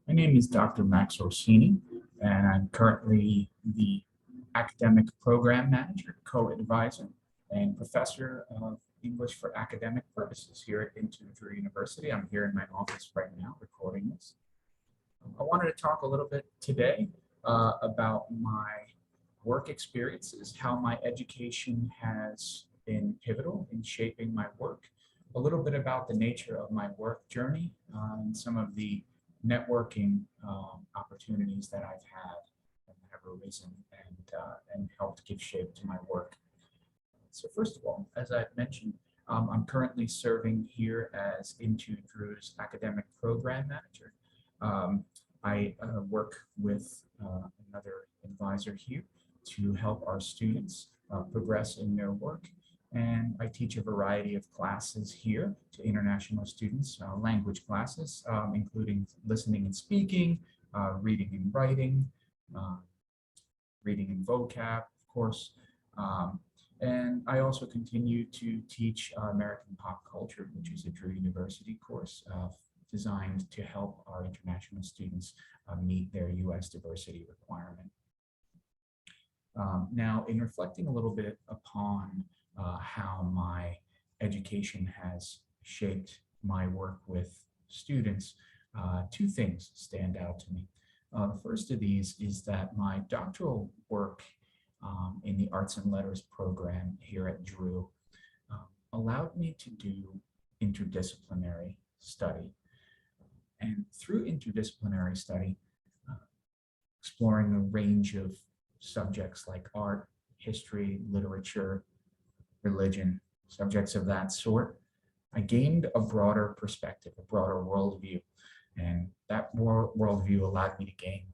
My name is Dr. Max Orsini, and I'm currently the Academic Program Manager, Co-Advisor, and Professor of English for Academic Purposes here at Drew University. I'm here in my office right now recording this. I wanted to talk a little bit today about my work experiences, how my education has been pivotal in shaping my work, a little bit about the nature of my work journey, and some of the networking opportunities that I've had and have arisen and helped give shape to my work. So first of all, as I've mentioned, I'm currently serving here as Drew's Academic Program Manager. I work with another advisor here to help our students progress in their work. And I teach a variety of classes here to international students, language classes, including listening and speaking, reading and writing, reading and vocab, of course. And I also continue to teach American pop culture, which is a Drew University course designed to help our international students meet their U.S. diversity requirement. Now, in reflecting a little bit upon how my education has shaped my work with students, two things stand out to me. The first of these is that my doctoral work in the Arts and Letters program here at Drew allowed me to do interdisciplinary study. And through interdisciplinary study, exploring a range of subjects like art, history, literature, religion, subjects of that sort, I gained a broader perspective, a broader worldview. And that worldview allowed me to gain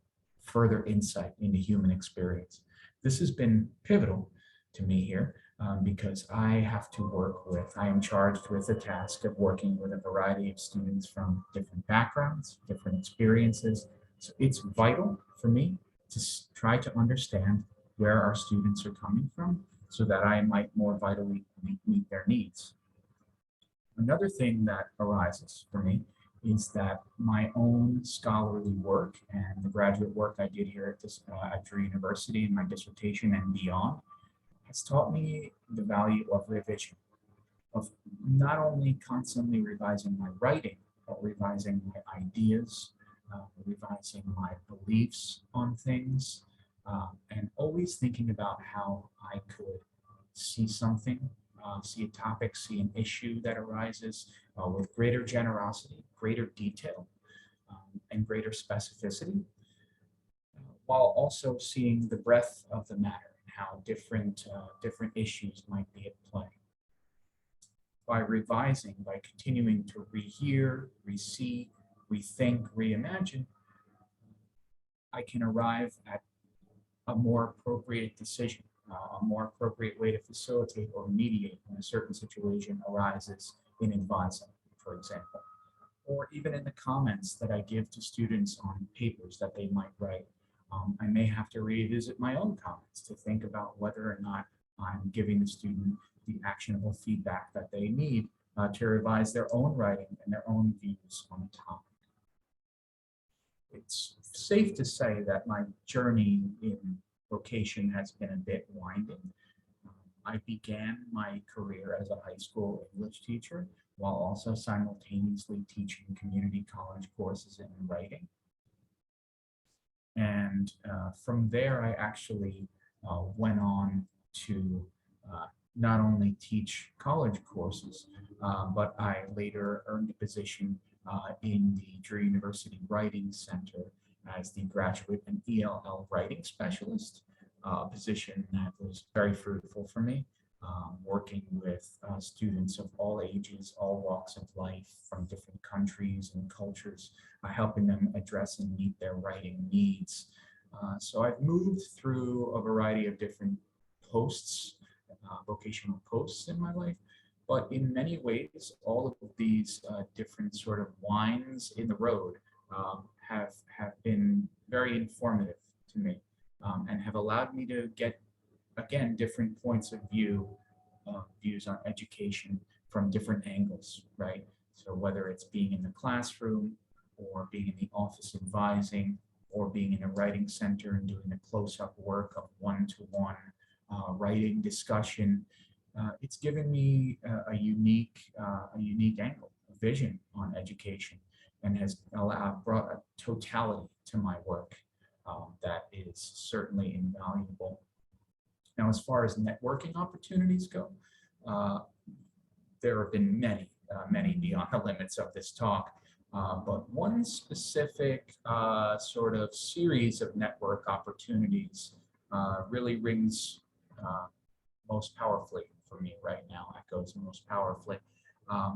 further insight into human experience. This has been pivotal to me here because I am charged with the task of working with a variety of students from different backgrounds, different experiences. So it's vital for me to try to understand where our students are coming from so that I might more vitally meet their needs. Another thing that arises for me is that my own scholarly work and the graduate work I did here at Drew University in my dissertation and beyond has taught me the value of revision, of not only constantly revising my writing, but revising my ideas, revising my beliefs on things, and always thinking about how I could see something, see a topic, see an issue that arises with greater generosity, greater detail, and greater specificity, while also seeing the breadth of the matter and how different issues might be at play. By revising, by continuing to rehear, re-see, rethink, reimagine, I can arrive at a more appropriate decision, a more appropriate way to facilitate or mediate when a certain situation arises in advising, for example, or even in the comments that I give to students on papers that they might write. I may have to revisit my own comments to think about whether or not I'm giving the student the actionable feedback that they need to revise their own writing and their own views on the topic. It's safe to say that my journey in vocation has been a bit winding. I began my career as a high school English teacher while also simultaneously teaching community college courses in writing. And from there, I actually went on to not only teach college courses, but I later earned a position in the Drew University Writing Center as the graduate and ELL writing specialist, a position that was very fruitful for me, working with students of all ages, all walks of life from different countries and cultures, helping them address and meet their writing needs. So I've moved through a variety of different posts, vocational posts in my life, but in many ways, all of these different sort of winds in the road have been very informative to me and have allowed me to get, again, different points of views on education from different angles, right? So whether it's being in the classroom or being in the office advising, or being in a writing center and doing the close-up work of one-to-one writing discussion. It's given me a unique angle, a vision on education, and has brought a totality to my work that is certainly invaluable. Now, as far as networking opportunities go, there have been many beyond the limits of this talk. But one specific sort of series of network opportunities really rings most powerfully for me right now, echoes most powerfully.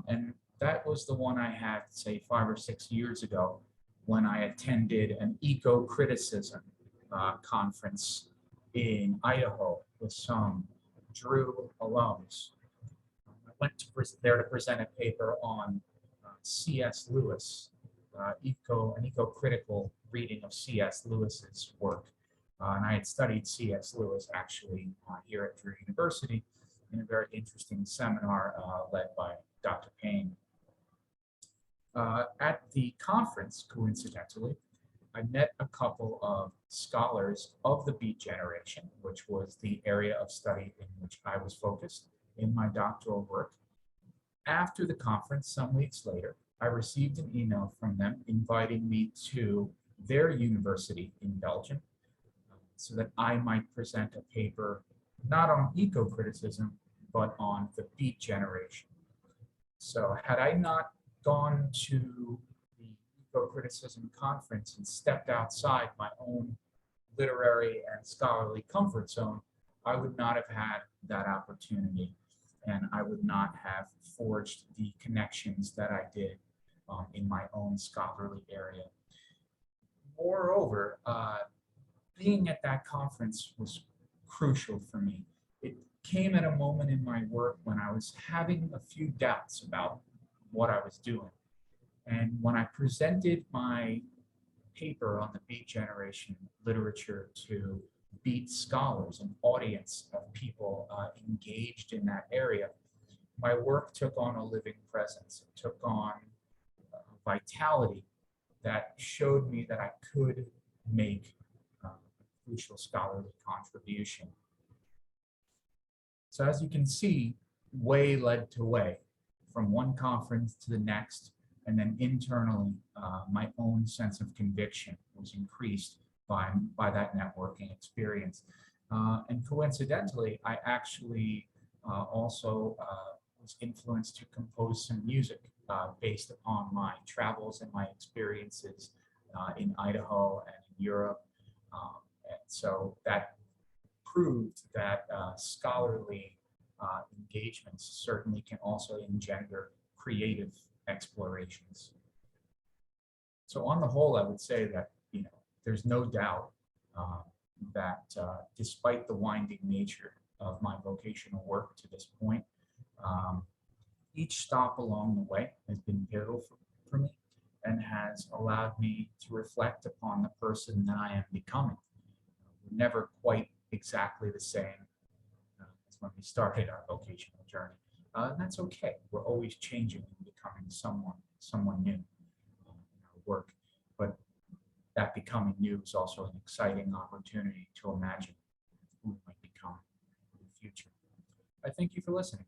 And that was the one I had, say, 5 or 6 years ago when I attended an Ecocriticism conference in Idaho with some Drew alums. I went there to present a paper on C.S. Lewis, an eco-critical reading of C.S. Lewis's work. And I had studied C.S. Lewis actually here at Drew University in a very interesting seminar led by Dr. Payne. At the conference, coincidentally, I met a couple of scholars of the Beat generation, which was the area of study in which I was focused in my doctoral work. After the conference, some weeks later, I received an email from them inviting me to their university in Belgium so that I might present a paper not on eco-criticism, but on the Beat generation. So had I not gone to the Ecocriticism Conference and stepped outside my own literary and scholarly comfort zone, I would not have had that opportunity, and I would not have forged the connections that I did in my own scholarly area. Moreover, being at that conference was crucial for me. It came at a moment in my work when I was having a few doubts about what I was doing. And when I presented my paper on the Beat generation literature to Beat scholars, an audience of people engaged in that area, my work took on a living presence. It took on vitality that showed me that I could make a crucial scholarly contribution. So as you can see, way led to way, from one conference to the next, and then internally, my own sense of conviction was increased by that networking experience. And coincidentally, I actually also was influenced to compose some music based upon my travels and my experiences in Idaho and in Europe. And so that proved that scholarly engagements certainly can also engender creative explorations. So on the whole, I would say that, there's no doubt that despite the winding nature of my vocational work to this point, each stop along the way has been pivotal for me and has allowed me to reflect upon the person that I am becoming. We're never quite exactly the same as when we started our vocational journey. And that's okay. We're always changing and becoming someone new in our work. But that becoming new is also an exciting opportunity to imagine who we might become in the future. I thank you for listening.